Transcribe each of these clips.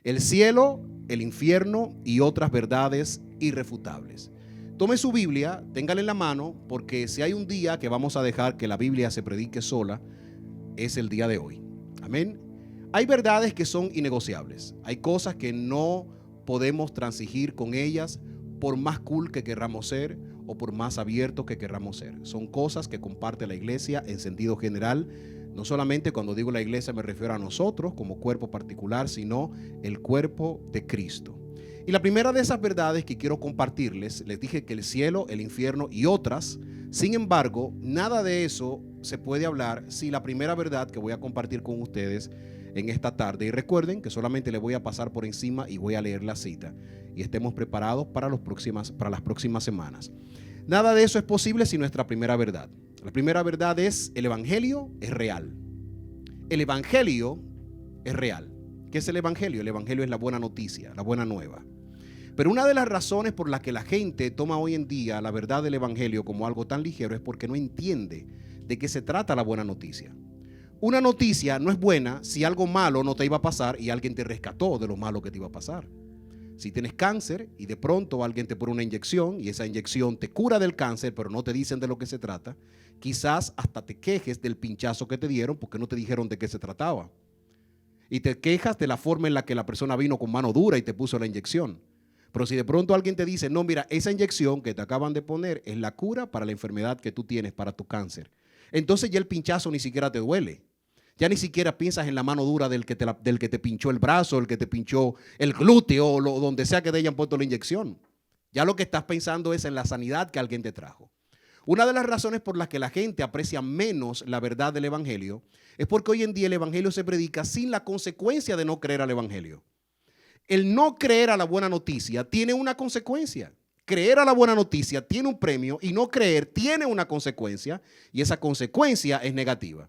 El cielo, el infierno y otras verdades irrefutables. Tome su Biblia, téngala en la mano, porque si hay un día que vamos a dejar que la Biblia se predique sola, es el día de hoy. Amén. Hay verdades que son innegociables. Hay cosas que no podemos transigir con ellas por más cool que querramos ser o por más abiertos que querramos ser. Son cosas que comparte la iglesia en sentido general. No solamente cuando digo la iglesia me refiero a nosotros como cuerpo particular, sino el cuerpo de Cristo. Y la primera de esas verdades que quiero compartirles, les dije que el cielo, el infierno y otras. Sin embargo, nada de eso se puede hablar si la primera verdad que voy a compartir con ustedes en esta tarde. Y recuerden que solamente le voy a pasar por encima y voy a leer la cita. Y estemos preparados para las próximas semanas. Nada de eso es posible sin nuestra primera verdad. La primera verdad es: el evangelio es real. El evangelio es real. ¿Qué es el evangelio? El evangelio es la buena noticia, la buena nueva. Pero una de las razones por las que la gente toma hoy en día la verdad del evangelio como algo tan ligero es porque no entiende de qué se trata la buena noticia. Una noticia no es buena si algo malo no te iba a pasar y alguien te rescató de lo malo que te iba a pasar. Si tienes cáncer y de pronto alguien te pone una inyección y esa inyección te cura del cáncer, pero no te dicen de lo que se trata, quizás hasta te quejes del pinchazo que te dieron porque no te dijeron de qué se trataba. Y te quejas de la forma en la que la persona vino con mano dura y te puso la inyección. Pero si de pronto alguien te dice: no, mira, esa inyección que te acaban de poner es la cura para la enfermedad que tú tienes, para tu cáncer, entonces ya el pinchazo ni siquiera te duele. Ya ni siquiera piensas en la mano dura del que te pinchó el brazo, el que te pinchó el glúteo o donde sea que te hayan puesto la inyección. Ya lo que estás pensando es en la sanidad que alguien te trajo. Una de las razones por las que la gente aprecia menos la verdad del evangelio es porque hoy en día el evangelio se predica sin la consecuencia de no creer al evangelio. El no creer a la buena noticia tiene una consecuencia. Creer a la buena noticia tiene un premio y no creer tiene una consecuencia, y esa consecuencia es negativa.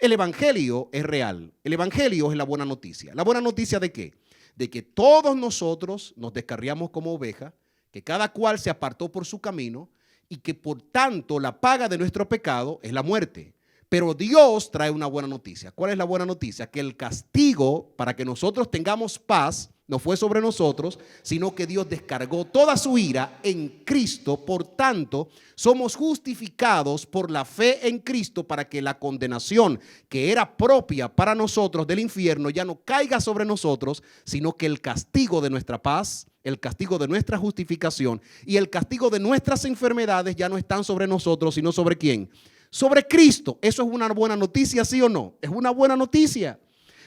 El evangelio es real. El evangelio es la buena noticia. ¿La buena noticia de qué? De que todos nosotros nos descarriamos como ovejas, que cada cual se apartó por su camino y que por tanto la paga de nuestro pecado es la muerte. Pero Dios trae una buena noticia. ¿Cuál es la buena noticia? Que el castigo para que nosotros tengamos paz no fue sobre nosotros, sino que Dios descargó toda su ira en Cristo. Por tanto, somos justificados por la fe en Cristo para que la condenación que era propia para nosotros del infierno ya no caiga sobre nosotros, sino que el castigo de nuestra paz, el castigo de nuestra justificación y el castigo de nuestras enfermedades ya no están sobre nosotros, sino sobre ¿quién? Sobre Cristo. ¿Eso es una buena noticia, sí o no? Es una buena noticia.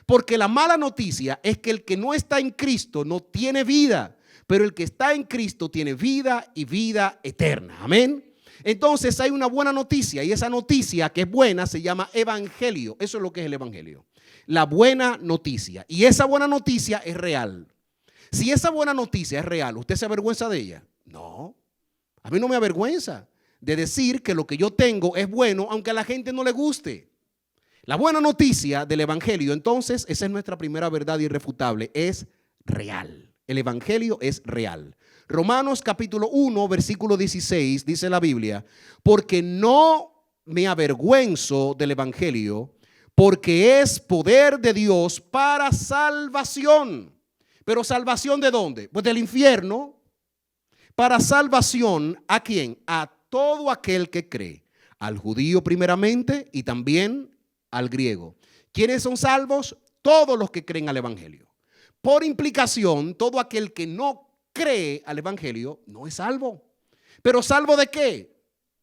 Porque la mala noticia es que el que no está en Cristo no tiene vida, pero el que está en Cristo tiene vida y vida eterna. Amén. Entonces hay una buena noticia, y esa noticia que es buena se llama evangelio. Eso es lo que es el evangelio. La buena noticia. Y esa buena noticia es real. Si esa buena noticia es real, ¿usted se avergüenza de ella? No. A mí no me avergüenza de decir que lo que yo tengo es bueno, aunque a la gente no le guste. La buena noticia del evangelio, entonces, esa es nuestra primera verdad irrefutable, es real. El evangelio es real. Romanos capítulo 1, versículo 16, dice la Biblia: porque no me avergüenzo del evangelio, porque es poder de Dios para salvación. ¿Pero salvación de dónde? Pues del infierno. Para salvación, ¿a quién? A todo aquel que cree. Al judío primeramente y también al griego. ¿Quiénes son salvos? Todos los que creen al evangelio. Por implicación, todo aquel que no cree al evangelio no es salvo. ¿Pero salvo de qué?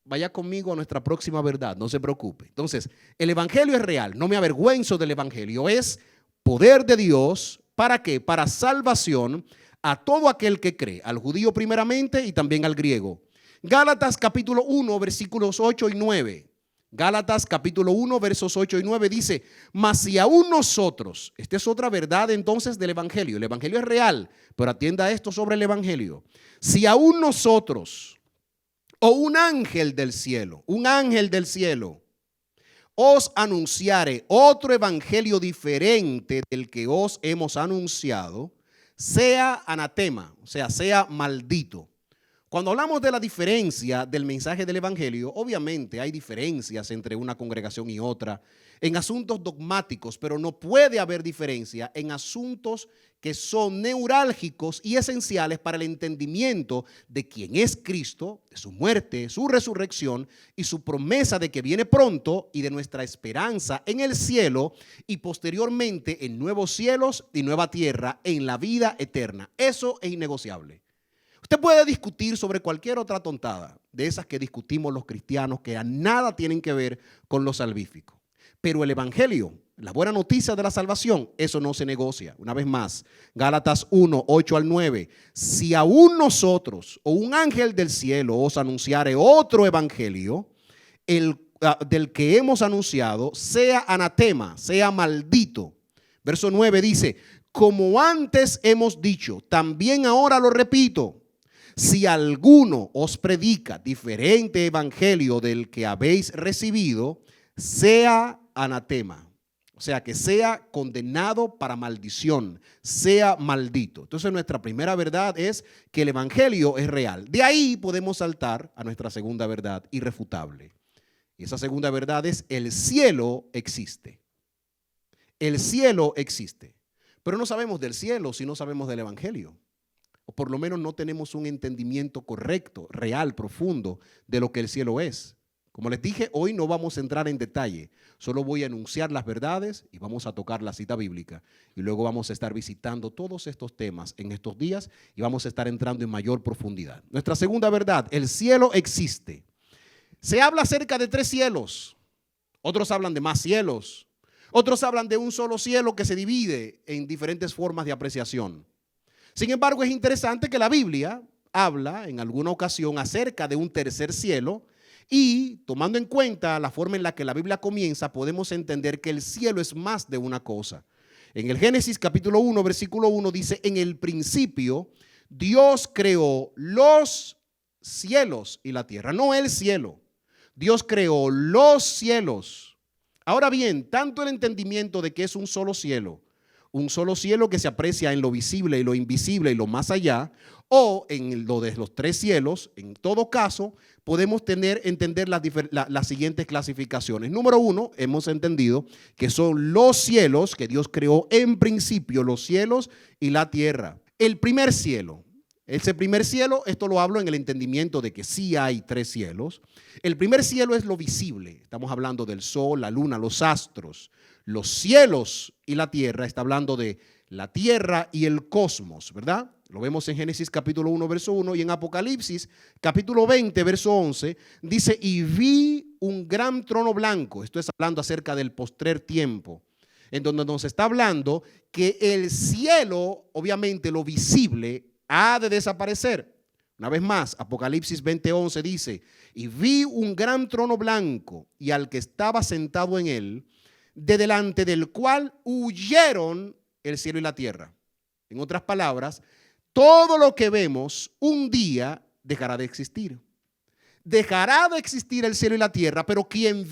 Vaya conmigo a nuestra próxima verdad, no se preocupe. Entonces, el evangelio es real, no me avergüenzo del evangelio, es poder de Dios. ¿Para qué? Para salvación a todo aquel que cree, al judío primeramente y también al griego. Gálatas capítulo 1, versículos 8 y 9. Gálatas capítulo 1, versos 8 y 9 dice: mas si aún nosotros, esta es otra verdad entonces del evangelio, el evangelio es real, pero atienda esto sobre el evangelio. Si aún nosotros o un ángel del cielo os anunciare otro evangelio diferente del que os hemos anunciado, sea anatema, o sea, sea maldito. Cuando hablamos de la diferencia del mensaje del evangelio, obviamente hay diferencias entre una congregación y otra en asuntos dogmáticos, pero no puede haber diferencia en asuntos que son neurálgicos y esenciales para el entendimiento de quién es Cristo, de su muerte, su resurrección y su promesa de que viene pronto, y de nuestra esperanza en el cielo y posteriormente en nuevos cielos y nueva tierra en la vida eterna. Eso es innegociable. Usted puede discutir sobre cualquier otra tontada de esas que discutimos los cristianos, que a nada tienen que ver con lo salvífico. Pero el evangelio, la buena noticia de la salvación, eso no se negocia. Una vez más, Gálatas 1, 8 al 9. Si aún nosotros o un ángel del cielo os anunciare otro evangelio, del que hemos anunciado, sea anatema, sea maldito. Verso 9 dice, como antes hemos dicho, también ahora lo repito. Si alguno os predica diferente evangelio del que habéis recibido, sea anatema. O sea, que sea condenado para maldición, sea maldito. Entonces nuestra primera verdad es que el evangelio es real. De ahí podemos saltar a nuestra segunda verdad irrefutable. Y esa segunda verdad es: el cielo existe. El cielo existe. Pero no sabemos del cielo si no sabemos del evangelio. O por lo menos no tenemos un entendimiento correcto, real, profundo de lo que el cielo es. Como les dije, hoy no vamos a entrar en detalle, solo voy a enunciar las verdades y vamos a tocar la cita bíblica. Y luego vamos a estar visitando todos estos temas en estos días y vamos a estar entrando en mayor profundidad. Nuestra segunda verdad: el cielo existe. Se habla acerca de 3 cielos, otros hablan de más cielos, otros hablan de un solo cielo que se divide en diferentes formas de apreciación. Sin embargo, es interesante que la Biblia habla en alguna ocasión acerca de un tercer cielo, y tomando en cuenta la forma en la que la Biblia comienza, podemos entender que el cielo es más de una cosa. En el Génesis capítulo 1, versículo 1 dice: en el principio Dios creó los cielos y la tierra, no el cielo. Dios creó los cielos. Ahora bien, tanto el entendimiento de que es un solo cielo que se aprecia en lo visible y lo invisible y lo más allá, o en lo de los 3 cielos, en todo caso, podemos entender las siguientes clasificaciones. Número 1, hemos entendido que son los cielos que Dios creó en principio, los cielos y la tierra. El primer cielo. Ese primer cielo, esto lo hablo en el entendimiento de que sí hay 3 cielos. El primer cielo es lo visible. Estamos hablando del sol, la luna, los astros. Los cielos y la tierra, está hablando de la tierra y el cosmos, ¿verdad? Lo vemos en Génesis capítulo 1, verso 1, y en Apocalipsis capítulo 20, verso 11, dice: y vi un gran trono blanco. Esto es hablando acerca del postrer tiempo, en donde nos está hablando que el cielo, obviamente lo visible, ha de desaparecer. Una vez más, Apocalipsis 20, 11 dice: y vi un gran trono blanco y al que estaba sentado en él, de delante del cual huyeron el cielo y la tierra. En otras palabras, todo lo que vemos un día dejará de existir. Dejará de existir el cielo y la tierra, pero ¿quién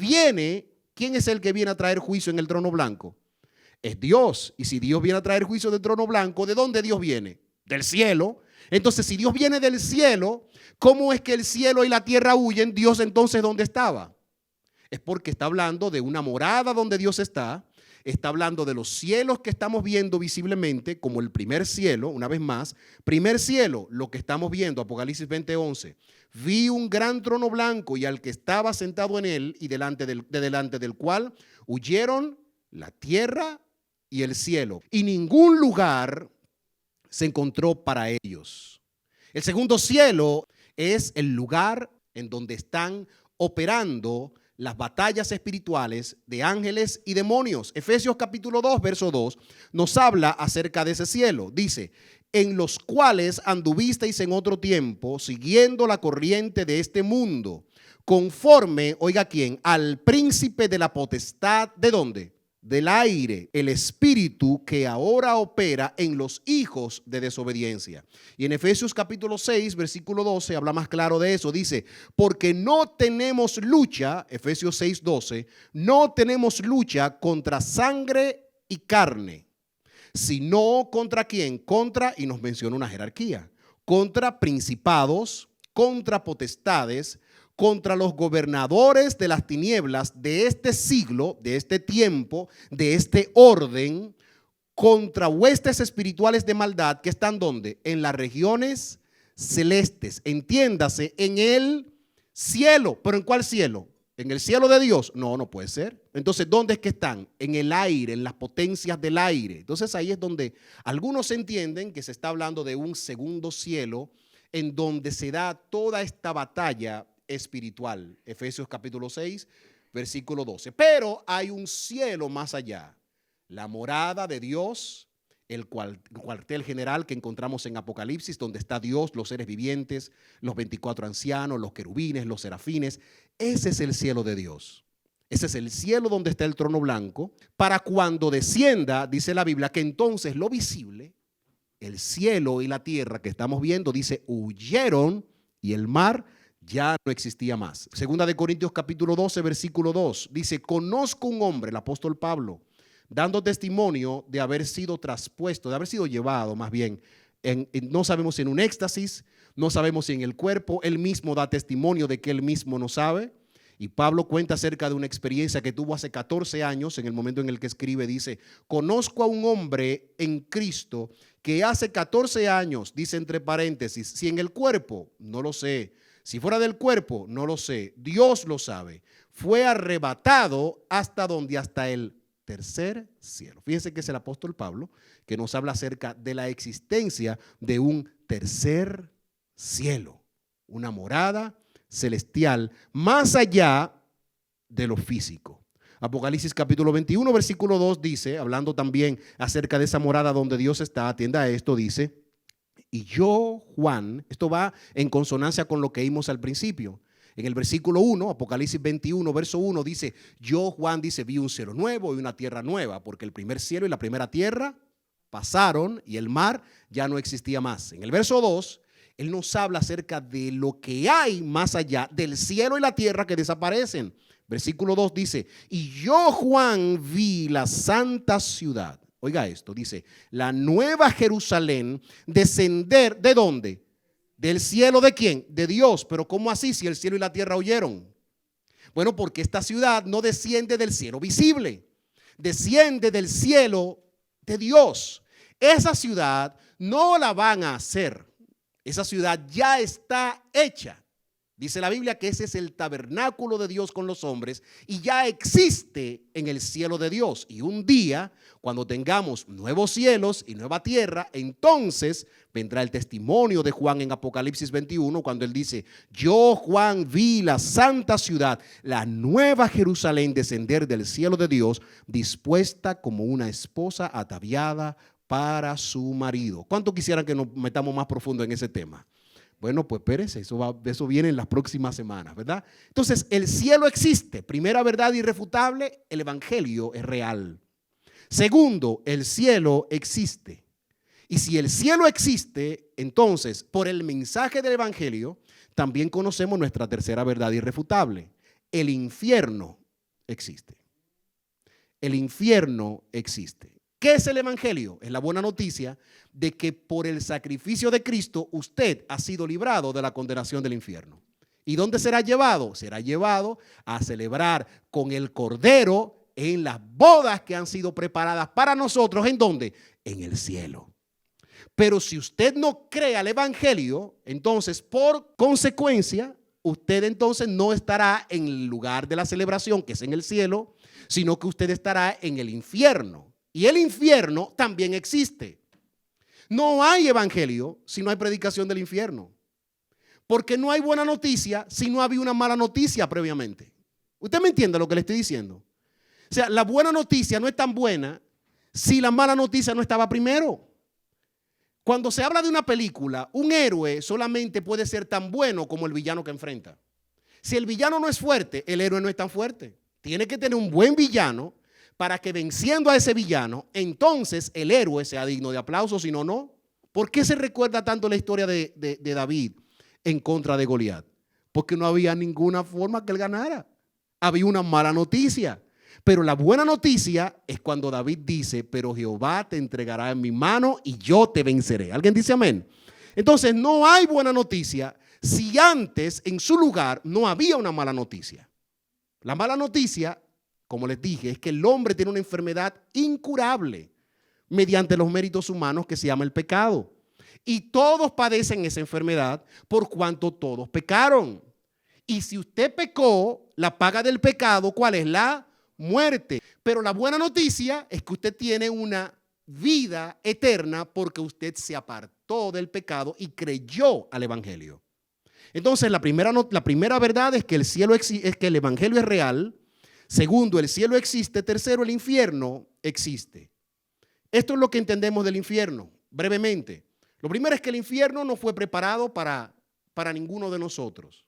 es el que viene a traer juicio en el trono blanco? Es Dios. Y si Dios viene a traer juicio del trono blanco, ¿de dónde Dios viene? Del cielo. Entonces, si Dios viene del cielo, ¿cómo es que el cielo y la tierra huyen? Dios entonces, ¿dónde estaba? Es porque está hablando de una morada donde Dios está hablando de los cielos que estamos viendo visiblemente, como el primer cielo. Una vez más, primer cielo, lo que estamos viendo, Apocalipsis 20:11. Vi un gran trono blanco y al que estaba sentado en él, y delante del cual huyeron la tierra y el cielo, y ningún lugar se encontró para ellos. El segundo cielo es el lugar en donde están operando las batallas espirituales de ángeles y demonios. Efesios capítulo 2, verso 2 nos habla acerca de ese cielo. Dice: en los cuales anduvisteis en otro tiempo, siguiendo la corriente de este mundo, conforme, oiga quién, al príncipe de la potestad, ¿de dónde? Del aire, el espíritu que ahora opera en los hijos de desobediencia. Y en Efesios capítulo 6, versículo 12, habla más claro de eso. Dice: porque no tenemos lucha, Efesios 6, 12, no tenemos lucha contra sangre y carne, sino contra quién, contra, y nos menciona una jerarquía, contra principados, contra potestades, contra los gobernadores de las tinieblas de este siglo, de este tiempo, de este orden, contra huestes espirituales de maldad que están ¿dónde? En las regiones celestes. Entiéndase, en el cielo. ¿Pero en cuál cielo? ¿En el cielo de Dios? No, no puede ser. Entonces, ¿dónde es que están? En el aire, en las potencias del aire. Entonces, ahí es donde algunos entienden que se está hablando de un segundo cielo en donde se da toda esta batalla espiritual. Efesios capítulo 6, versículo 12. Pero hay un cielo más allá. La morada de Dios, el cuartel general que encontramos en Apocalipsis, donde está Dios, los seres vivientes, los 24 ancianos, los querubines, los serafines. Ese es el cielo de Dios. Ese es el cielo donde está el trono blanco. Para cuando descienda, dice la Biblia, que entonces lo visible, el cielo y la tierra que estamos viendo, dice, huyeron y el mar ya no existía más. Segunda de Corintios capítulo 12, versículo 2, dice, conozco un hombre, el apóstol Pablo, dando testimonio de haber sido traspuesto, de haber sido llevado más bien, no sabemos si en un éxtasis, no sabemos si en el cuerpo. Él mismo da testimonio de que él mismo no sabe. Y Pablo cuenta acerca de una experiencia que tuvo hace 14 años, en el momento en el que escribe, dice, conozco a un hombre en Cristo que hace 14 años, dice entre paréntesis, si en el cuerpo, no lo sé, si fuera del cuerpo, no lo sé, Dios lo sabe, fue arrebatado hasta donde, hasta el tercer cielo. Fíjense que es el apóstol Pablo que nos habla acerca de la existencia de un tercer cielo, una morada celestial más allá de lo físico. Apocalipsis capítulo 21, versículo 2 dice, hablando también acerca de esa morada donde Dios está, atienda a esto, dice, y yo, Juan, esto va en consonancia con lo que vimos al principio. En el versículo 1, Apocalipsis 21, verso 1, dice, yo, Juan, dice, vi un cielo nuevo y una tierra nueva, porque el primer cielo y la primera tierra pasaron y el mar ya no existía más. En el verso 2, él nos habla acerca de lo que hay más allá del cielo y la tierra que desaparecen. Versículo 2 dice, y yo, Juan, vi la santa ciudad. Oiga esto, dice, la nueva Jerusalén descender, ¿de dónde? ¿Del cielo de quién? De Dios. Pero ¿cómo así si el cielo y la tierra huyeron? Bueno, porque esta ciudad no desciende del cielo visible, desciende del cielo de Dios. Esa ciudad no la van a hacer. Esa ciudad ya está hecha. Dice la Biblia que ese es el tabernáculo de Dios con los hombres y ya existe en el cielo de Dios. Y un día, cuando tengamos nuevos cielos y nueva tierra, entonces vendrá el testimonio de Juan en Apocalipsis 21, cuando él dice, yo, Juan, vi la santa ciudad, la nueva Jerusalén descender del cielo de Dios, dispuesta como una esposa ataviada para su marido. ¿Cuánto quisieran que nos metamos más profundo en ese tema? Bueno, pues espérese, eso viene en las próximas semanas, ¿verdad? Entonces, el cielo existe. Primera verdad irrefutable, el evangelio es real. Segundo, el cielo existe. Y si el cielo existe, entonces, por el mensaje del evangelio, también conocemos nuestra tercera verdad irrefutable. El infierno existe. El infierno existe. ¿Qué es el evangelio? Es la buena noticia de que por el sacrificio de Cristo usted ha sido librado de la condenación del infierno. ¿Y dónde será llevado? Será llevado a celebrar con el Cordero en las bodas que han sido preparadas para nosotros. ¿En dónde? En el cielo. Pero si usted no cree al evangelio, entonces por consecuencia usted entonces no estará en el lugar de la celebración, que es en el cielo, sino que usted estará en el infierno. Y el infierno también existe. No hay evangelio si no hay predicación del infierno. Porque no hay buena noticia si no había una mala noticia previamente. ¿Usted me entiende lo que le estoy diciendo? O sea, la buena noticia no es tan buena si la mala noticia no estaba primero. Cuando se habla de una película, un héroe solamente puede ser tan bueno como el villano que enfrenta. Si el villano no es fuerte, el héroe no es tan fuerte. Tiene que tener un buen villano para que venciendo a ese villano, entonces el héroe sea digno de aplausos, si no, no. ¿Por qué se recuerda tanto la historia de David en contra de Goliat? Porque no había ninguna forma que él ganara. Había una mala noticia. Pero la buena noticia es cuando David dice, pero Jehová te entregará en mi mano y yo te venceré. ¿Alguien dice amén? Entonces no hay buena noticia si antes en su lugar no había una mala noticia. La mala noticia, como les dije, es que el hombre tiene una enfermedad incurable mediante los méritos humanos que se llama el pecado. Y todos padecen esa enfermedad por cuanto todos pecaron. Y si usted pecó, la paga del pecado, ¿cuál es? La muerte. Pero la buena noticia es que usted tiene una vida eterna porque usted se apartó del pecado y creyó al evangelio. Entonces, la primera verdad es que el cielo es que el evangelio es real. Segundo, el cielo existe. Tercero, el infierno existe. Esto es lo que entendemos del infierno, brevemente. Lo primero es que el infierno no fue preparado para ninguno de nosotros.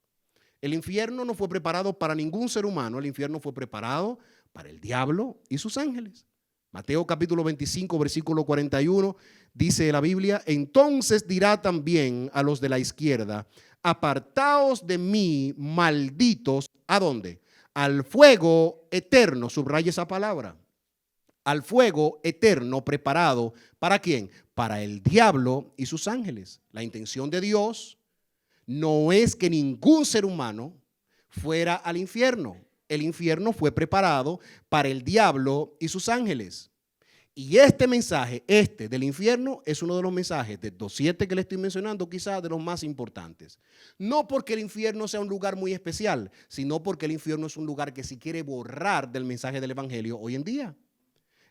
El infierno no fue preparado para ningún ser humano. El infierno fue preparado para el diablo y sus ángeles. Mateo capítulo 25, versículo 41, dice la Biblia: entonces dirá también a los de la izquierda: apartaos de mí, malditos, ¿a dónde? Al fuego eterno, subraya esa palabra. Al fuego eterno preparado, ¿para quién? Para el diablo y sus ángeles. La intención de Dios no es que ningún ser humano fuera al infierno. El infierno fue preparado para el diablo y sus ángeles. Y este mensaje, del infierno, es uno de los mensajes de los 7 que le estoy mencionando, quizás de los más importantes. No porque el infierno sea un lugar muy especial, sino porque el infierno es un lugar que se quiere borrar del mensaje del evangelio hoy en día.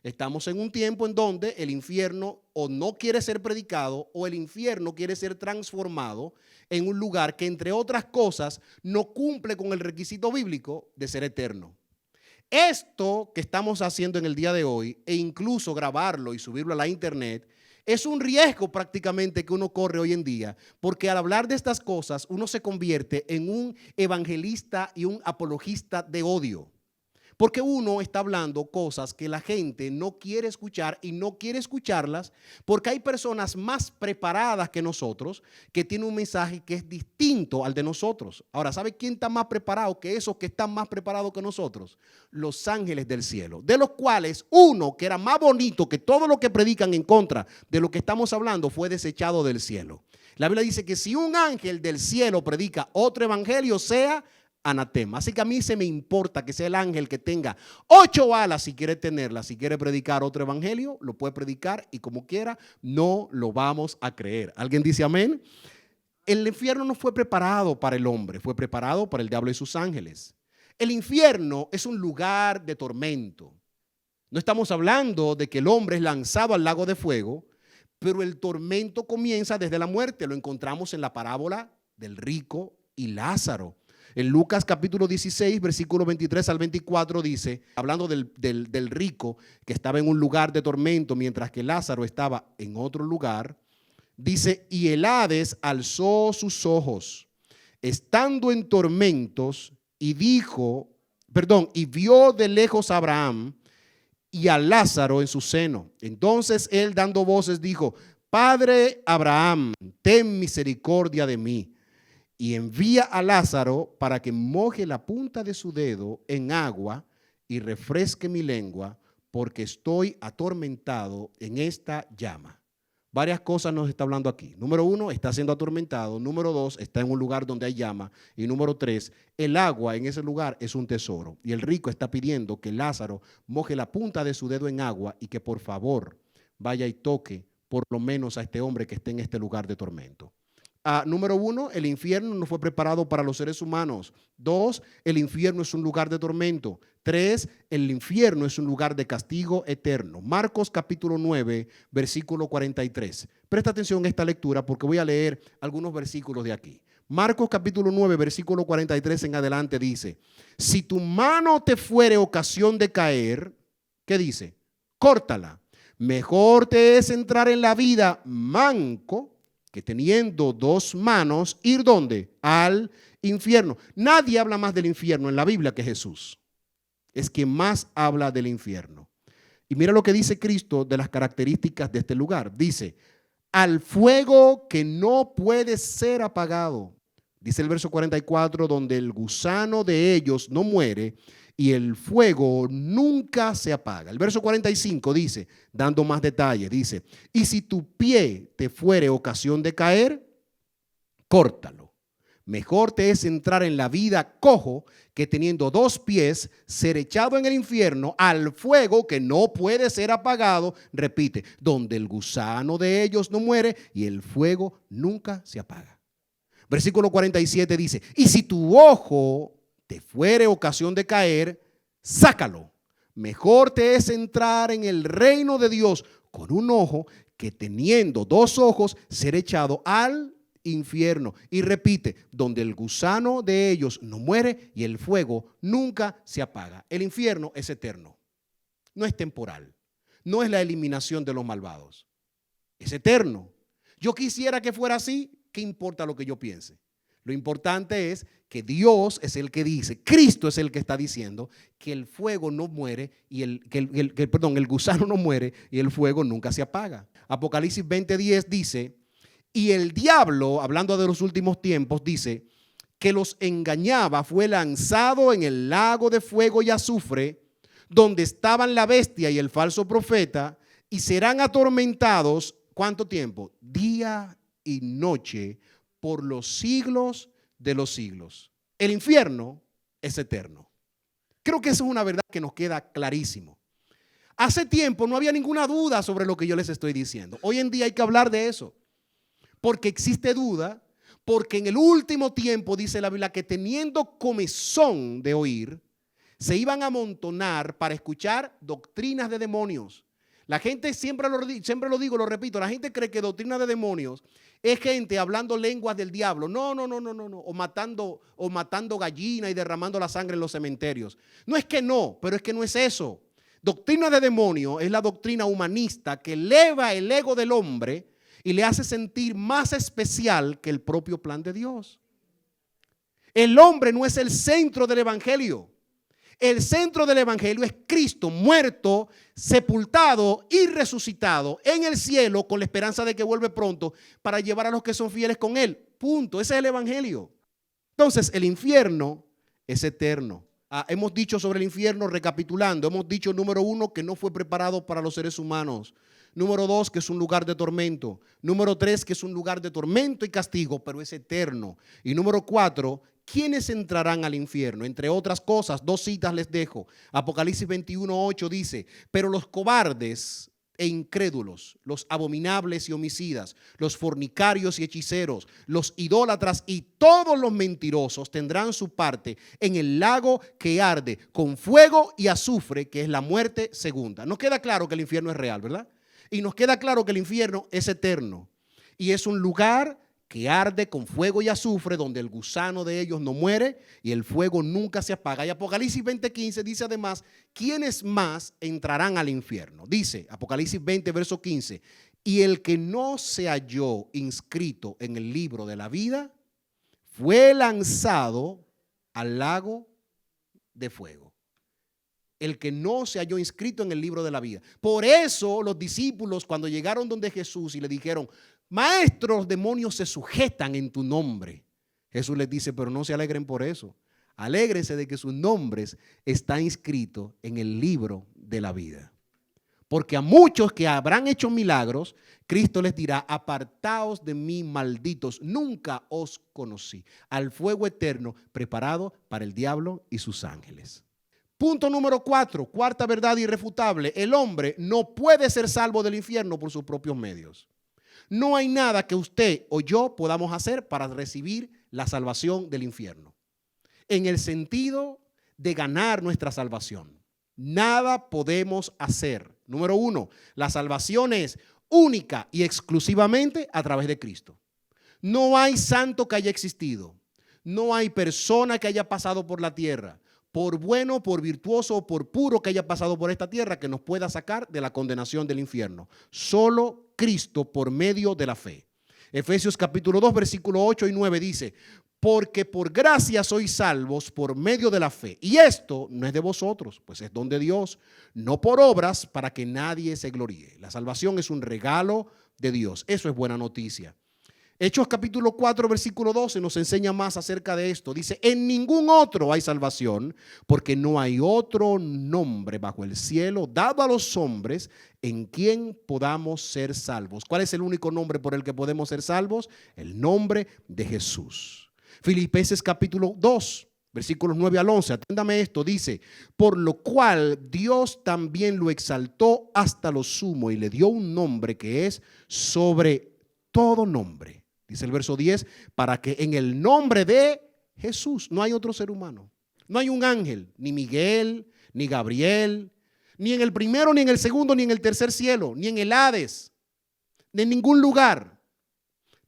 Estamos en un tiempo en donde el infierno o no quiere ser predicado o el infierno quiere ser transformado en un lugar que, entre otras cosas, no cumple con el requisito bíblico de ser eterno. Esto que estamos haciendo en el día de hoy, e incluso grabarlo y subirlo a la internet, es un riesgo prácticamente que uno corre hoy en día, porque al hablar de estas cosas uno se convierte en un evangelista y un apologista de odio. Porque uno está hablando cosas que la gente no quiere escuchar y no quiere escucharlas porque hay personas más preparadas que nosotros que tienen un mensaje que es distinto al de nosotros. Ahora, ¿sabe quién está más preparado que esos que están más preparados que nosotros? Los ángeles del cielo, de los cuales uno que era más bonito que todo lo que predican en contra de lo que estamos hablando fue desechado del cielo. La Biblia dice que si un ángel del cielo predica otro evangelio, sea anatema. Así que a mí se me importa que sea el ángel que tenga 8 alas si quiere tenerlas, si quiere predicar otro evangelio, lo puede predicar y como quiera, no lo vamos a creer. ¿Alguien dice amén? El infierno no fue preparado para el hombre, fue preparado para el diablo y sus ángeles. El infierno es un lugar de tormento. No estamos hablando de que el hombre es lanzado al lago de fuego, pero el tormento comienza desde la muerte. Lo encontramos en la parábola del rico y Lázaro. En Lucas capítulo 16, versículo 23 al 24 dice, hablando del rico que estaba en un lugar de tormento mientras que Lázaro estaba en otro lugar, dice, y el Hades alzó sus ojos, estando en tormentos, y vio de lejos a Abraham y a Lázaro en su seno. Entonces él, dando voces, dijo, Padre Abraham, ten misericordia de mí, y envía a Lázaro para que moje la punta de su dedo en agua y refresque mi lengua, porque estoy atormentado en esta llama. Varias cosas nos está hablando aquí. Número 1, está siendo atormentado. Número 2, está en un lugar donde hay llama. Y número 3, el agua en ese lugar es un tesoro. Y el rico está pidiendo que Lázaro moje la punta de su dedo en agua y que por favor vaya y toque por lo menos a este hombre que esté en este lugar de tormento. Número 1, el infierno no fue preparado para los seres humanos. 2, el infierno es un lugar de tormento. 3, el infierno es un lugar de castigo eterno. Marcos capítulo 9, versículo 43. Presta atención a esta lectura porque voy a leer algunos versículos de aquí. Marcos capítulo 9, versículo 43 en adelante dice, si tu mano te fuere ocasión de caer, ¿qué dice? Córtala. Mejor te es entrar en la vida manco que teniendo 2 manos, ir ¿dónde? Al infierno. Nadie habla más del infierno en la Biblia que Jesús. Es quien más habla del infierno. Y mira lo que dice Cristo de las características de este lugar. Dice, al fuego que no puede ser apagado. Dice el verso 44, donde el gusano de ellos no muere y el fuego nunca se apaga. El verso 45 dice, dando más detalles, dice, y si tu pie te fuere ocasión de caer, córtalo. Mejor te es entrar en la vida cojo que teniendo 2 pies ser echado en el infierno al fuego que no puede ser apagado. Repite, donde el gusano de ellos no muere y el fuego nunca se apaga. Versículo 47 dice, y si tu ojo te fuere ocasión de caer, sácalo. Mejor te es entrar en el reino de Dios con un ojo que teniendo 2 ojos ser echado al infierno. Y repite, donde el gusano de ellos no muere y el fuego nunca se apaga. El infierno es eterno, no es temporal, no es la eliminación de los malvados, es eterno. Yo quisiera que fuera así. ¿Qué importa lo que yo piense? Lo importante es que Dios es el que dice, Cristo es el que está diciendo que el fuego no muere y el gusano no muere y el fuego nunca se apaga. Apocalipsis 20:10 dice, y el diablo, hablando de los últimos tiempos, dice que los engañaba, fue lanzado en el lago de fuego y azufre, donde estaban la bestia y el falso profeta, y serán atormentados, ¿cuánto tiempo? Día y noche por los siglos de los siglos. El infierno es eterno. Creo que eso es una verdad que nos queda clarísimo. Hace tiempo no había ninguna duda sobre lo que yo les estoy diciendo. Hoy en día hay que hablar de eso, porque existe duda, porque en el último tiempo dice la Biblia que teniendo comezón de oír, se iban a amontonar para escuchar doctrinas de demonios. La gente, siempre lo digo, lo repito, la gente cree que doctrina de demonios es gente hablando lenguas del diablo. No. O matando gallinas y derramando la sangre en los cementerios. No es que no, pero es que no es eso. Doctrina de demonio es la doctrina humanista que eleva el ego del hombre y le hace sentir más especial que el propio plan de Dios. El hombre no es el centro del evangelio. El centro del evangelio es Cristo muerto, sepultado y resucitado en el cielo con la esperanza de que vuelve pronto para llevar a los que son fieles con él. Punto. Ese es el evangelio. Entonces, el infierno es eterno. Hemos dicho sobre el infierno, recapitulando, hemos dicho, número 1, que no fue preparado para los seres humanos. Número 2, que es un lugar de tormento. Número 3, que es un lugar de tormento y castigo, pero es eterno. Y número 4, ¿quiénes entrarán al infierno? Entre otras cosas, 2 citas les dejo. Apocalipsis 21:8 dice, pero los cobardes e incrédulos, los abominables y homicidas, los fornicarios y hechiceros, los idólatras y todos los mentirosos tendrán su parte en el lago que arde con fuego y azufre, que es la muerte segunda. Nos queda claro que el infierno es real, ¿verdad? Y nos queda claro que el infierno es eterno y es un lugar que arde con fuego y azufre, donde el gusano de ellos no muere y el fuego nunca se apaga. Y Apocalipsis 20:15 dice además, ¿quiénes más entrarán al infierno? Dice Apocalipsis 20, verso 15, y el que no se halló inscrito en el libro de la vida fue lanzado al lago de fuego. El que no se halló inscrito en el libro de la vida. Por eso los discípulos, cuando llegaron donde Jesús y le dijeron, maestro, los demonios se sujetan en tu nombre. Jesús les dice, pero no se alegren por eso. Alégrense de que sus nombres están inscritos en el libro de la vida. Porque a muchos que habrán hecho milagros, Cristo les dirá, apartaos de mí, malditos, nunca os conocí. Al fuego eterno preparado para el diablo y sus ángeles. Punto número 4, cuarta verdad irrefutable. El hombre no puede ser salvo del infierno por sus propios medios. No hay nada que usted o yo podamos hacer para recibir la salvación del infierno. En el sentido de ganar nuestra salvación. Nada podemos hacer. Número 1, la salvación es única y exclusivamente a través de Cristo. No hay santo que haya existido. No hay persona que haya pasado por la tierra, por bueno, por virtuoso o por puro que haya pasado por esta tierra, que nos pueda sacar de la condenación del infierno. Solo Cristo por medio de la fe. Efesios capítulo 2, versículo 8 y 9 dice, porque por gracia sois salvos por medio de la fe. Y esto no es de vosotros, pues es don de Dios, no por obras para que nadie se gloríe. La salvación es un regalo de Dios. Eso es buena noticia. Hechos capítulo 4, versículo 12 nos enseña más acerca de esto. Dice, en ningún otro hay salvación, porque no hay otro nombre bajo el cielo dado a los hombres en quien podamos ser salvos. ¿Cuál es el único nombre por el que podemos ser salvos? El nombre de Jesús. Filipenses capítulo 2, versículos 9 al 11. Aténdame esto, dice: por lo cual Dios también lo exaltó hasta lo sumo y le dio un nombre que es sobre todo nombre. Dice el verso 10, para que en el nombre de Jesús, no hay otro ser humano, no hay un ángel, ni Miguel, ni Gabriel, ni en el primero, ni en el segundo, ni en el tercer cielo, ni en el Hades, ni en ningún lugar.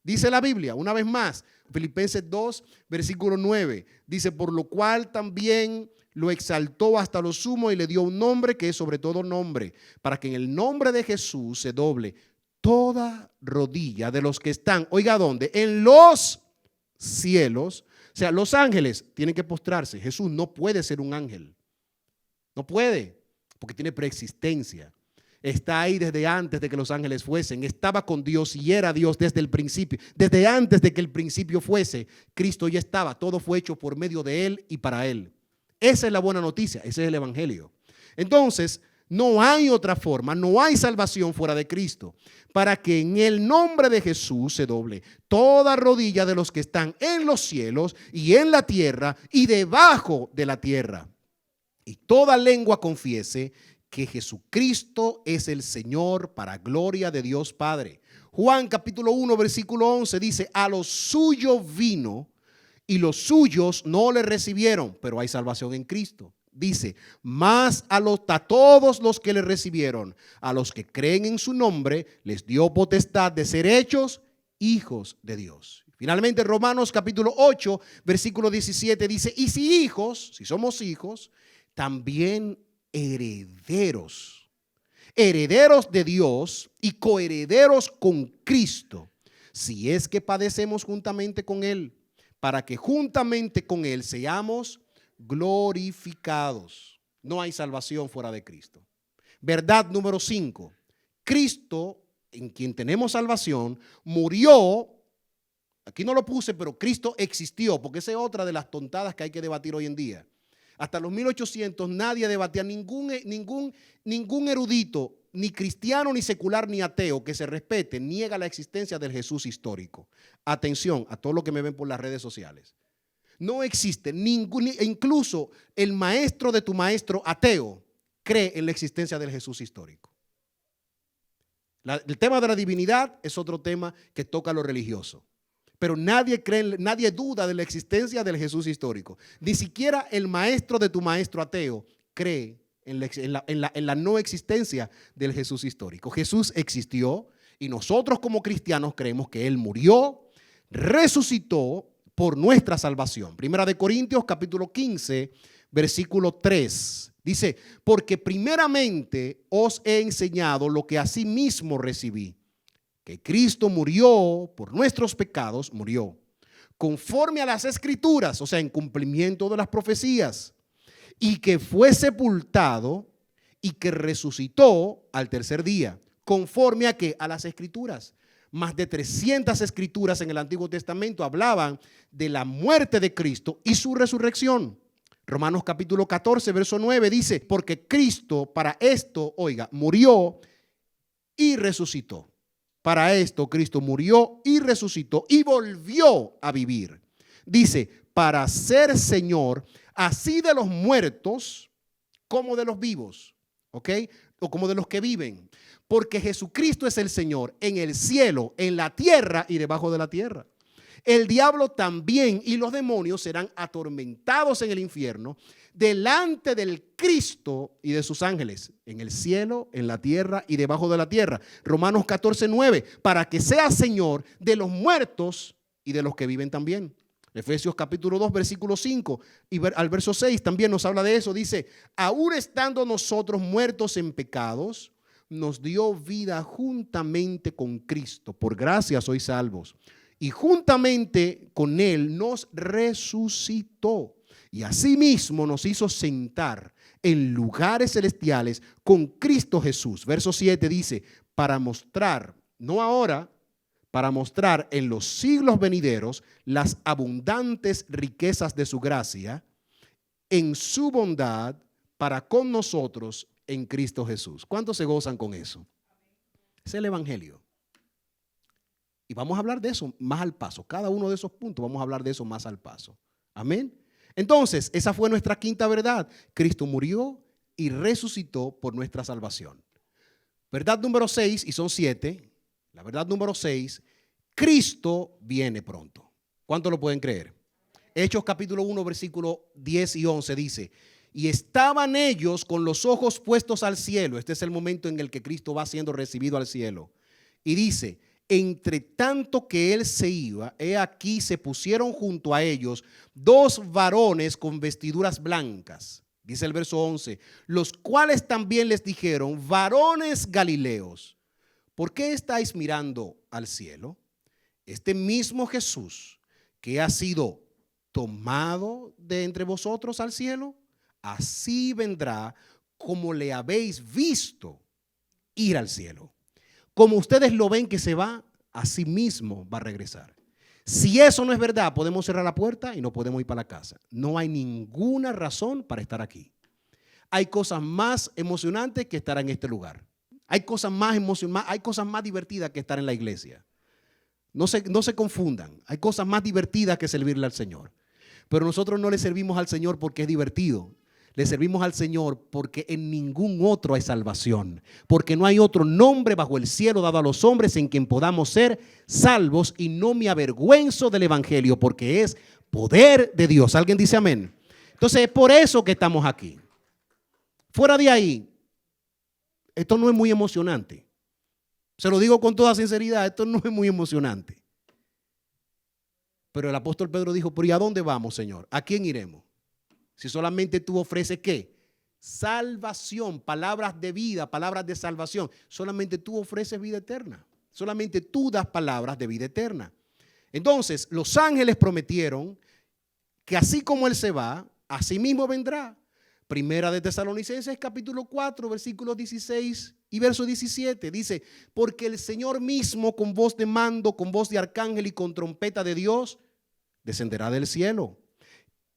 Dice la Biblia, una vez más, Filipenses 2, versículo 9, dice: por lo cual también lo exaltó hasta lo sumo y le dio un nombre que es sobre todo nombre, para que en el nombre de Jesús se doble toda rodilla de los que están, oiga, ¿dónde? En los cielos. O sea, los ángeles tienen que postrarse. Jesús no puede ser un ángel. No puede, porque tiene preexistencia. Está ahí desde antes de que los ángeles fuesen. Estaba con Dios y era Dios desde el principio. Desde antes de que el principio fuese, Cristo ya estaba. Todo fue hecho por medio de Él y para Él. Esa es la buena noticia. Ese es el evangelio. Entonces, no hay otra forma, no hay salvación fuera de Cristo, para que en el nombre de Jesús se doble toda rodilla de los que están en los cielos y en la tierra y debajo de la tierra, y toda lengua confiese que Jesucristo es el Señor, para gloria de Dios Padre. Juan capítulo 1 versículo 11 dice: a los suyos vino y los suyos no le recibieron, pero hay salvación en Cristo. Dice: mas a todos los que le recibieron, a los que creen en su nombre, les dio potestad de ser hechos hijos de Dios. Finalmente, Romanos capítulo 8, versículo 17 dice: y si hijos, si somos hijos, también herederos, herederos de Dios y coherederos con Cristo, si es que padecemos juntamente con Él, para que juntamente con Él seamos glorificados. No hay salvación fuera de Cristo. Verdad número 5. Cristo, en quien tenemos salvación, murió. Aquí no lo puse, pero Cristo existió, porque esa es otra de las tontadas que hay que debatir hoy en día. Hasta los 1800 nadie debatía, ningún erudito, ni cristiano, ni secular, ni ateo que se respete, niega la existencia del Jesús histórico. Atención a todos los que me ven por las redes sociales. No existe ningún, incluso el maestro de tu maestro ateo cree en la existencia del Jesús histórico. El tema de la divinidad es otro tema que toca lo religioso. Pero nadie cree, nadie duda de la existencia del Jesús histórico. Ni siquiera el maestro de tu maestro ateo cree en la no existencia del Jesús histórico. Jesús existió y nosotros como cristianos creemos que Él murió, resucitó por nuestra salvación. Primera de Corintios capítulo 15, versículo 3. Dice: porque primeramente os he enseñado lo que asimismo recibí, que Cristo murió por nuestros pecados, murió conforme a las Escrituras, o sea, en cumplimiento de las profecías, y que fue sepultado y que resucitó al tercer día, conforme a que a las Escrituras. Más de 300 escrituras en el Antiguo Testamento hablaban de la muerte de Cristo y su resurrección. Romanos capítulo 14, verso 9 dice: porque Cristo para esto, oiga, murió y resucitó. Para esto Cristo murió y resucitó y volvió a vivir. Dice: para ser Señor así de los muertos como de los vivos. ¿Ok? O como de los que viven. Porque Jesucristo es el Señor en el cielo, en la tierra y debajo de la tierra. El diablo también y los demonios serán atormentados en el infierno delante del Cristo y de sus ángeles, en el cielo, en la tierra y debajo de la tierra. Romanos 14, 9, para que sea Señor de los muertos y de los que viven también. Efesios capítulo 2, versículo 5 y al verso 6 también nos habla de eso. Dice: aún estando nosotros muertos en pecados, nos dio vida juntamente con Cristo. Por gracia sois salvos. Y juntamente con Él nos resucitó. Y asimismo nos hizo sentar en lugares celestiales con Cristo Jesús. Verso 7 dice: para mostrar, no ahora, para mostrar en los siglos venideros las abundantes riquezas de su gracia en su bondad para con nosotros en Cristo Jesús. ¿Cuántos se gozan con eso? Es el evangelio. Y vamos a hablar de eso más al paso. Cada uno de esos puntos vamos a hablar de eso más al paso. Amén. Entonces, esa fue nuestra quinta verdad. Cristo murió y resucitó por nuestra salvación. Verdad número 6, y son 7. La verdad número 6, Cristo viene pronto. ¿Cuánto lo pueden creer? Hechos capítulo 1, versículo 10 y 11 dice: y estaban ellos con los ojos puestos al cielo. Este es el momento en el que Cristo va siendo recibido al cielo. Y dice: entre tanto que él se iba, he aquí se pusieron junto a ellos 2 varones con vestiduras blancas. Dice el verso 11, los cuales también les dijeron: varones galileos, ¿por qué estáis mirando al cielo? Este mismo Jesús que ha sido tomado de entre vosotros al cielo, así vendrá como le habéis visto ir al cielo. Como ustedes lo ven que se va, así mismo va a regresar. Si eso no es verdad, podemos cerrar la puerta y no podemos ir para la casa. No hay ninguna razón para estar aquí. Hay cosas más emocionantes que estar en este lugar. Hay cosas más hay cosas más divertidas que estar en la iglesia. No se confundan. Hay cosas más divertidas que servirle al Señor. Pero nosotros no le servimos al Señor porque es divertido. Le servimos al Señor porque en ningún otro hay salvación. Porque no hay otro nombre bajo el cielo dado a los hombres en quien podamos ser salvos. Y no me avergüenzo del evangelio porque es poder de Dios. ¿Alguien dice amén? Entonces es por eso que estamos aquí. Fuera de ahí, esto no es muy emocionante. Se lo digo con toda sinceridad, esto no es muy emocionante. Pero el apóstol Pedro dijo: ¿pero y a dónde vamos, Señor? ¿A quién iremos? Si solamente tú ofreces ¿qué? Salvación, palabras de vida, palabras de salvación. Solamente tú ofreces vida eterna. Solamente tú das palabras de vida eterna. Entonces, los ángeles prometieron que así como Él se va, así mismo vendrá. Primera de Tesalonicenses, capítulo 4, versículos 16 y verso 17. Dice: porque el Señor mismo, con voz de mando, con voz de arcángel y con trompeta de Dios, descenderá del cielo.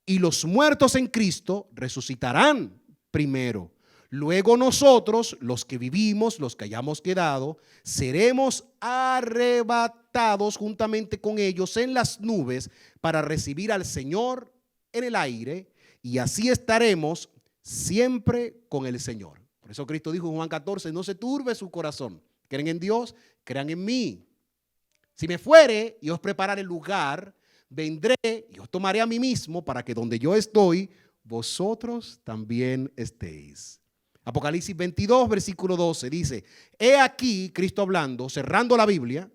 Y los muertos en Cristo resucitarán primero. Luego nosotros, los que vivimos, los que hayamos quedado, seremos arrebatados juntamente con ellos en las nubes para recibir al Señor en el aire. Y así estaremos siempre con el Señor. Por eso Cristo dijo en Juan 14: no se turbe su corazón. Creen en Dios, crean en mí. Si me fuere y os prepararé el lugar, vendré y os tomaré a mí mismo para que donde yo estoy, vosotros también estéis. Apocalipsis 22, versículo 12 dice: he aquí, Cristo hablando, cerrando la Biblia,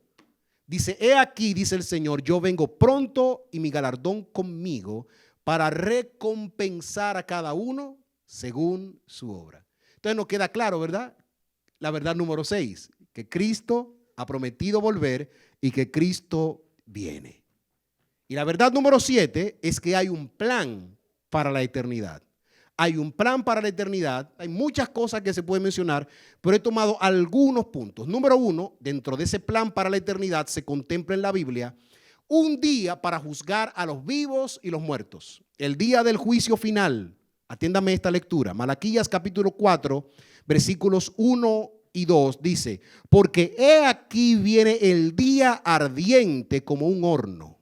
dice: he aquí, dice el Señor, yo vengo pronto y mi galardón conmigo para recompensar a cada uno según su obra. Entonces nos queda claro, ¿verdad? La verdad número 6, que Cristo ha prometido volver y que Cristo viene. Y la verdad número 7 es que hay un plan para la eternidad. Hay un plan para la eternidad. Hay muchas cosas que se pueden mencionar, pero he tomado algunos puntos. Número 1, dentro de ese plan para la eternidad se contempla en la Biblia un día para juzgar a los vivos y los muertos. El día del juicio final. Atiéndame esta lectura. Malaquías capítulo 4, versículos 1 y 2 dice: porque he aquí viene el día ardiente como un horno.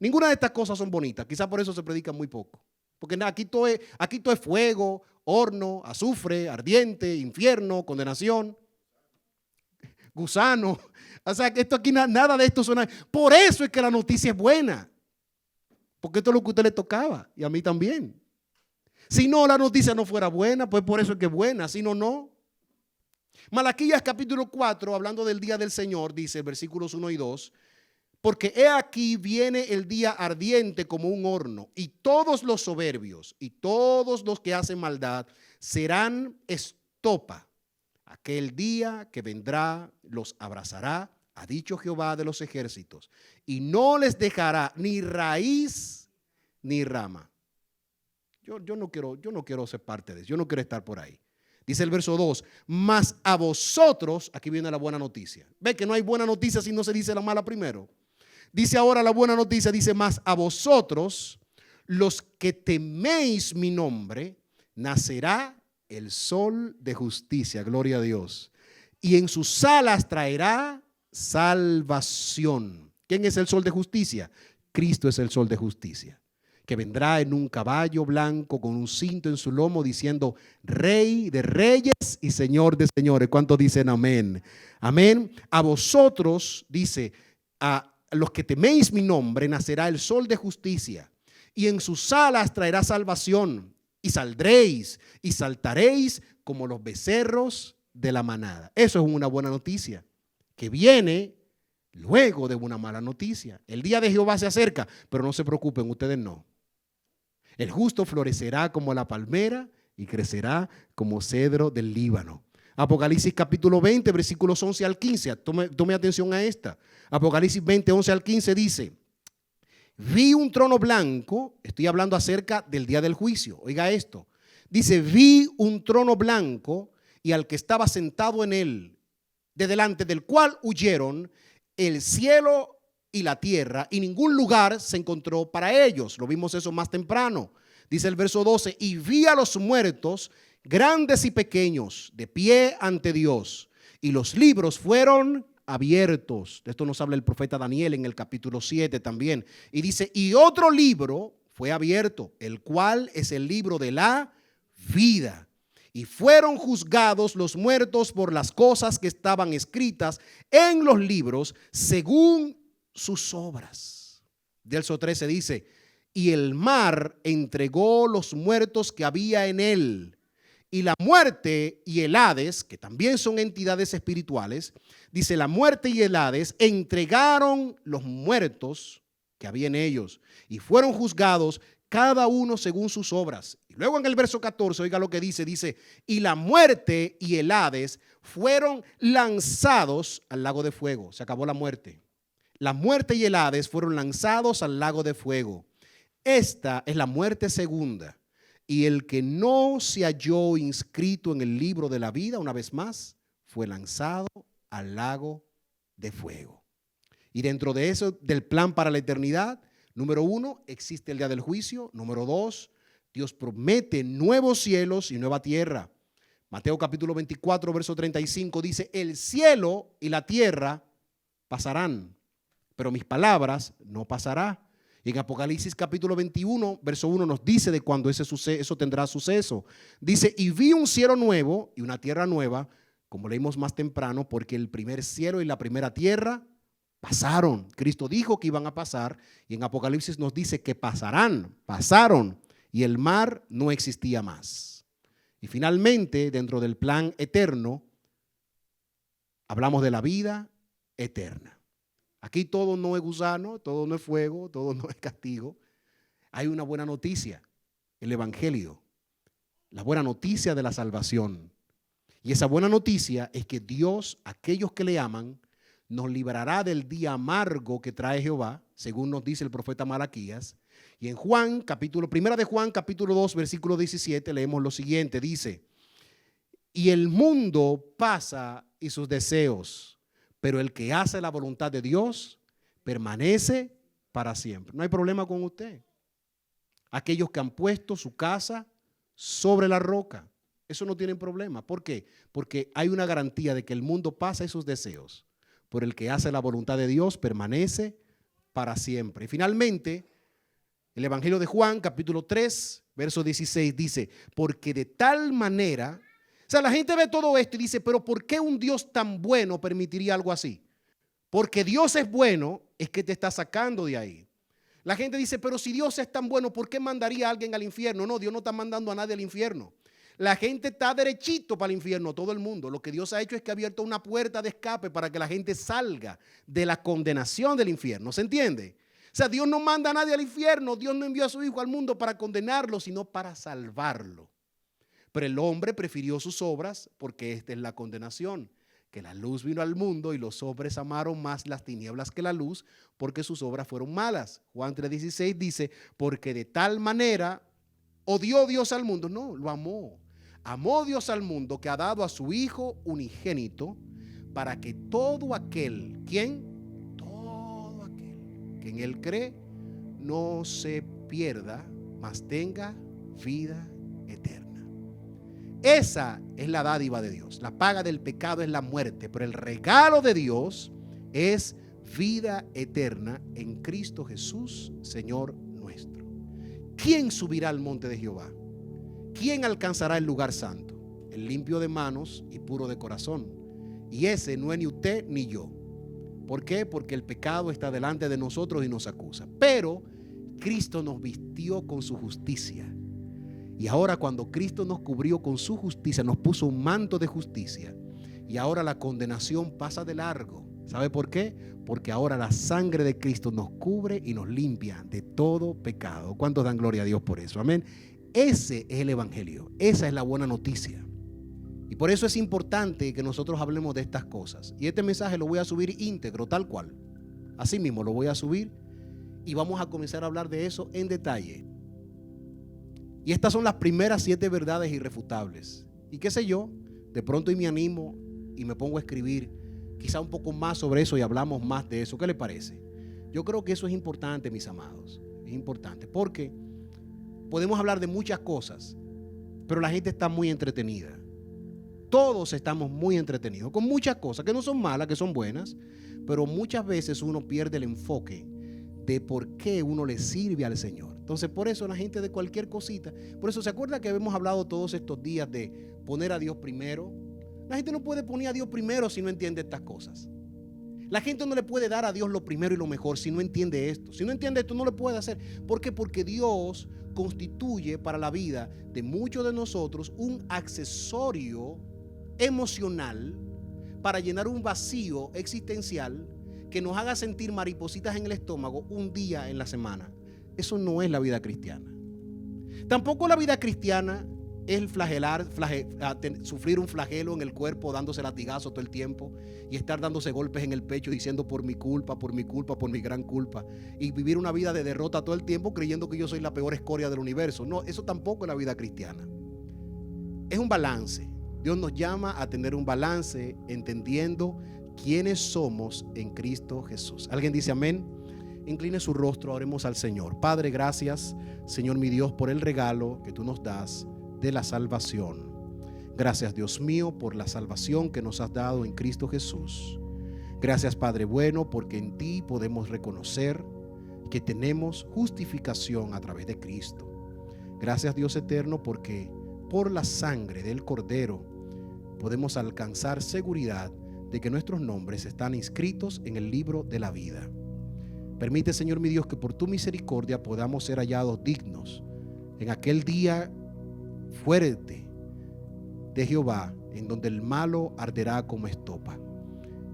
Ninguna de estas cosas son bonitas. Quizás por eso se predica muy poco. Porque aquí todo es fuego, horno, azufre, ardiente, infierno, condenación, gusano. O sea, que esto aquí nada de esto suena. Por eso es que la noticia es buena. Porque esto es lo que a usted le tocaba y a mí también. Si no, la noticia no fuera buena, pues por eso es que es buena. Si no, no. Malaquías capítulo 4, hablando del día del Señor, dice versículos 1 y 2. Porque he aquí viene el día ardiente como un horno, y todos los soberbios y todos los que hacen maldad serán estopa. Aquel día que vendrá los abrazará, ha dicho Jehová de los ejércitos, y no les dejará ni raíz ni rama. Yo no quiero ser parte de eso, yo no quiero estar por ahí. Dice el verso 2, mas a vosotros, aquí viene la buena noticia. Ve que no hay buena noticia si no se dice la mala primero. Dice ahora la buena noticia, dice: mas a vosotros, los que teméis mi nombre, nacerá el sol de justicia, gloria a Dios. Y en sus alas traerá salvación. ¿Quién es el sol de justicia? Cristo es el sol de justicia, que vendrá en un caballo blanco con un cinto en su lomo diciendo Rey de reyes y Señor de señores. ¿Cuántos dicen amén? Amén. A vosotros, dice, a los que teméis mi nombre, nacerá el sol de justicia y en sus alas traerá salvación y saldréis y saltaréis como los becerros de la manada. Eso es una buena noticia que viene luego de una mala noticia. El día de Jehová se acerca, pero no se preocupen, ustedes no. El justo florecerá como la palmera y crecerá como cedro del Líbano. Apocalipsis capítulo 20, versículos 11 al 15. Tome atención a esta. Apocalipsis 20, 11 al 15 dice: vi un trono blanco, estoy hablando acerca del día del juicio. Oiga esto. Dice, vi un trono blanco y al que estaba sentado en él, de delante del cual huyeron el cielo y la tierra, y ningún lugar se encontró para ellos. Lo vimos eso más temprano. Dice el verso 12, y vi a los muertos, grandes y pequeños, de pie ante Dios, y los libros fueron abiertos. De esto nos habla el profeta Daniel en el capítulo 7 también. Y dice, y otro libro fue abierto, el cual es el libro de la vida. Y fueron juzgados los muertos por las cosas que estaban escritas en los libros según sus obras. Verso 13 dice, y el mar entregó los muertos que había en él. Y la muerte y el Hades, que también son entidades espirituales, dice, la muerte y el Hades entregaron los muertos que había en ellos y fueron juzgados cada uno según sus obras. Y luego en el verso 14, oiga lo que dice, y la muerte y el Hades fueron lanzados al lago de fuego. Se acabó la muerte. La muerte y el Hades fueron lanzados al lago de fuego. Esta es la muerte segunda. Y el que no se halló inscrito en el libro de la vida, una vez más, fue lanzado al lago de fuego. Y dentro de eso, del plan para la eternidad, número 1, existe el día del juicio. Número 2, Dios promete nuevos cielos y nueva tierra. Mateo capítulo 24, verso 35 dice, el cielo y la tierra pasarán, pero mis palabras no pasarán. Y en Apocalipsis capítulo 21, verso 1 nos dice de cuando eso tendrá suceso. Dice, y vi un cielo nuevo y una tierra nueva, como leímos más temprano, porque el primer cielo y la primera tierra pasaron. Cristo dijo que iban a pasar y en Apocalipsis nos dice que pasarán, pasaron y el mar no existía más. Y finalmente, dentro del plan eterno, hablamos de la vida eterna. Aquí todo no es gusano, todo no es fuego, todo no es castigo. Hay una buena noticia, el Evangelio, la buena noticia de la salvación. Y esa buena noticia es que Dios, aquellos que le aman, nos librará del día amargo que trae Jehová, según nos dice el profeta Malaquías. Y en primera de Juan, capítulo 2, versículo 17, leemos lo siguiente, dice, y el mundo pasa y sus deseos, pero el que hace la voluntad de Dios permanece para siempre. No hay problema con usted. Aquellos que han puesto su casa sobre la roca, eso no tienen problema. ¿Por qué? Porque hay una garantía de que el mundo pasa y sus deseos, pero el que hace la voluntad de Dios permanece para siempre. Y finalmente, el Evangelio de Juan, capítulo 3, verso 16, dice, porque de tal manera... O sea, la gente ve todo esto y dice, pero ¿por qué un Dios tan bueno permitiría algo así? Porque Dios es bueno, es que te está sacando de ahí. La gente dice, pero si Dios es tan bueno, ¿por qué mandaría a alguien al infierno? No, Dios no está mandando a nadie al infierno. La gente está derechito para el infierno, todo el mundo. Lo que Dios ha hecho es que ha abierto una puerta de escape para que la gente salga de la condenación del infierno. ¿Se entiende? O sea, Dios no manda a nadie al infierno. Dios no envió a su Hijo al mundo para condenarlo, sino para salvarlo. Pero el hombre prefirió sus obras porque esta es la condenación, que la luz vino al mundo y los hombres amaron más las tinieblas que la luz porque sus obras fueron malas. Juan 3:16 dice, porque de tal manera odió Dios al mundo. No, lo amó. Amó Dios al mundo que ha dado a su Hijo unigénito para que todo aquel, ¿quién? Todo aquel que en él cree no se pierda, mas tenga vida eterna. Esa es la dádiva de Dios. La paga del pecado es la muerte, pero el regalo de Dios es vida eterna en Cristo Jesús, Señor nuestro. ¿Quién subirá al monte de Jehová? ¿Quién alcanzará el lugar santo? El limpio de manos y puro de corazón. Y ese no es ni usted ni yo. ¿Por qué? Porque el pecado está delante de nosotros y nos acusa. Pero Cristo nos vistió con su justicia. Y ahora, cuando Cristo nos cubrió con su justicia, nos puso un manto de justicia. Y ahora la condenación pasa de largo. ¿Sabe por qué? Porque ahora la sangre de Cristo nos cubre y nos limpia de todo pecado. ¿Cuántos dan gloria a Dios por eso? Amén. Ese es el evangelio. Esa es la buena noticia. Y por eso es importante que nosotros hablemos de estas cosas. Y este mensaje lo voy a subir íntegro, tal cual. Así mismo lo voy a subir y vamos a comenzar a hablar de eso en detalle. Y estas son las primeras 7 verdades irrefutables. Y qué sé yo, de pronto y me animo y me pongo a escribir quizá un poco más sobre eso y hablamos más de eso. ¿Qué le parece? Yo creo que eso es importante, mis amados. Es importante porque podemos hablar de muchas cosas, pero la gente está muy entretenida. Todos estamos muy entretenidos con muchas cosas que no son malas, que son buenas, pero muchas veces uno pierde el enfoque de por qué uno le sirve al Señor. Entonces, por eso la gente de cualquier cosita, por eso se acuerda que hemos hablado todos estos días de poner a Dios primero. La gente no puede poner a Dios primero si no entiende estas cosas. La gente no le puede dar a Dios lo primero y lo mejor si no entiende esto. Si no entiende esto, no le puede hacer. ¿Por qué? Porque Dios constituye para la vida de muchos de nosotros un accesorio emocional para llenar un vacío existencial que nos haga sentir maripositas en el estómago un día en la semana. Eso no es la vida cristiana. Tampoco la vida cristiana es el sufrir un flagelo en el cuerpo, dándose latigazos todo el tiempo y estar dándose golpes en el pecho diciendo por mi culpa, por mi culpa, por mi gran culpa, y vivir una vida de derrota todo el tiempo creyendo que yo soy la peor escoria del universo. No, eso tampoco es la vida cristiana. Es un balance. Dios nos llama a tener un balance entendiendo quiénes somos en Cristo Jesús. ¿Alguien dice amén? Incline su rostro, oremos al Señor. Padre, gracias, Señor mi Dios, por el regalo que tú nos das de la salvación. Gracias, Dios mío, por la salvación que nos has dado en Cristo Jesús. Gracias, Padre bueno, porque en ti podemos reconocer que tenemos justificación a través de Cristo. Gracias, Dios eterno, porque por la sangre del Cordero podemos alcanzar seguridad de que nuestros nombres están inscritos en el libro de la vida. Permite, Señor mi Dios, que por tu misericordia podamos ser hallados dignos en aquel día fuerte de Jehová, en donde el malo arderá como estopa.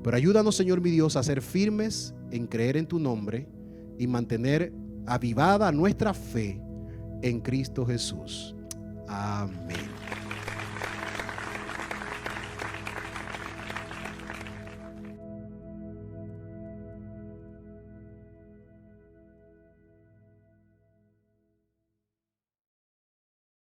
Pero ayúdanos, Señor mi Dios, a ser firmes en creer en tu nombre y mantener avivada nuestra fe en Cristo Jesús. Amén.